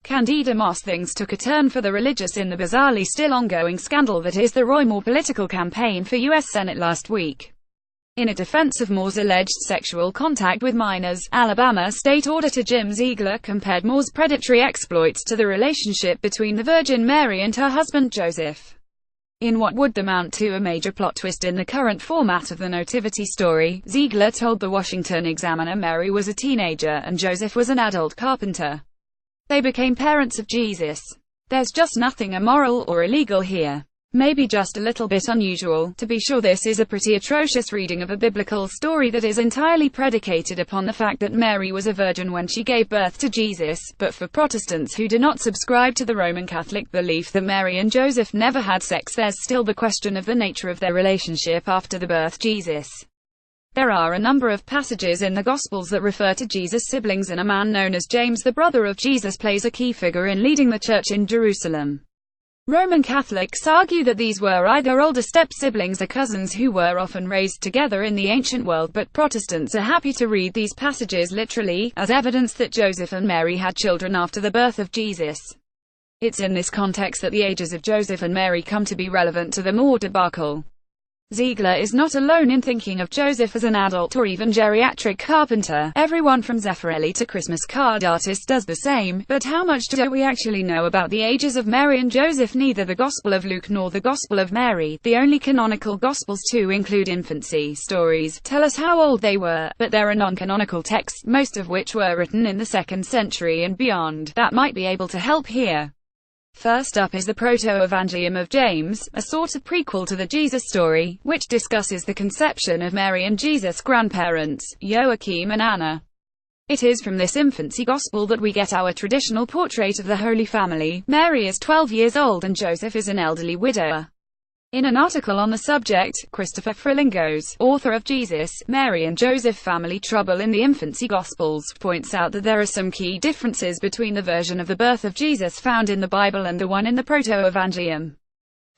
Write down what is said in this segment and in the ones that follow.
Candida Moss. Things took a turn for the religious in the bizarrely still ongoing scandal that is the Roy Moore political campaign for U.S. Senate last week. In a defense of Moore's alleged sexual contact with minors, Alabama State Auditor Jim Ziegler compared Moore's predatory exploits to the relationship between the Virgin Mary and her husband Joseph. In what would amount to a major plot twist in the current format of the nativity story, Ziegler told the Washington Examiner Mary was a teenager and Joseph was an adult carpenter. They became parents of Jesus. There's just nothing immoral or illegal here. Maybe just a little bit unusual. To be sure, this is a pretty atrocious reading of a biblical story that is entirely predicated upon the fact that Mary was a virgin when she gave birth to Jesus, but for Protestants who do not subscribe to the Roman Catholic belief that Mary and Joseph never had sex, there's still the question of the nature of their relationship after the birth of Jesus. There are a number of passages in the Gospels that refer to Jesus' siblings, and a man known as James, the brother of Jesus, plays a key figure in leading the church in Jerusalem. Roman Catholics argue that these were either older step-siblings or cousins who were often raised together in the ancient world, but Protestants are happy to read these passages literally, as evidence that Joseph and Mary had children after the birth of Jesus. It's in this context that the ages of Joseph and Mary come to be relevant to the Moore debacle. Ziegler is not alone in thinking of Joseph as an adult or even geriatric carpenter. Everyone from Zeffirelli to Christmas card artist does the same, but how much do we actually know about the ages of Mary and Joseph? Neither the Gospel of Luke nor the Gospel of Mary, the only canonical Gospels to include infancy stories, tell us how old they were, but there are non-canonical texts, most of which were written in the 2nd century and beyond, that might be able to help here. First up is the Proto-Evangelium of James, a sort of prequel to the Jesus story, which discusses the conception of Mary and Jesus' grandparents, Joachim and Anna. It is from this infancy gospel that we get our traditional portrait of the Holy Family. Mary is 12 years old and Joseph is an elderly widower. In an article on the subject, Christopher Frilingos, author of Jesus, Mary and Joseph Family Trouble in the Infancy Gospels, points out that there are some key differences between the version of the birth of Jesus found in the Bible and the one in the Proto-Evangelium.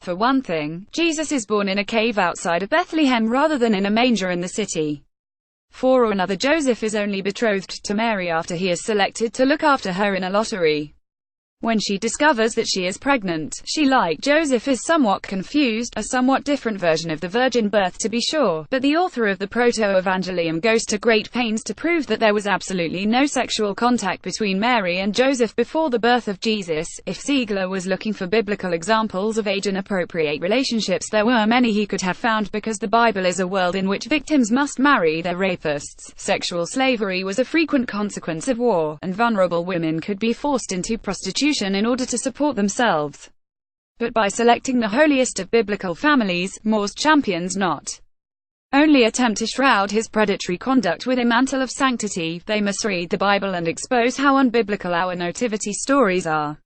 For one thing, Jesus is born in a cave outside of Bethlehem rather than in a manger in the city. For another, Joseph is only betrothed to Mary after he is selected to look after her in a lottery. When she discovers that she is pregnant, she, like Joseph, is somewhat confused, a somewhat different version of the virgin birth to be sure, but the author of the Proto-Evangelium goes to great pains to prove that there was absolutely no sexual contact between Mary and Joseph before the birth of Jesus. If Ziegler was looking for biblical examples of age-inappropriate relationships, there were many he could have found, because the Bible is a world in which victims must marry their rapists. Sexual slavery was a frequent consequence of war, and vulnerable women could be forced into prostitution in order to support themselves. But by selecting the holiest of biblical families, Moore's champions not only attempt to shroud his predatory conduct with a mantle of sanctity, they must read the Bible and expose how unbiblical our nativity stories are.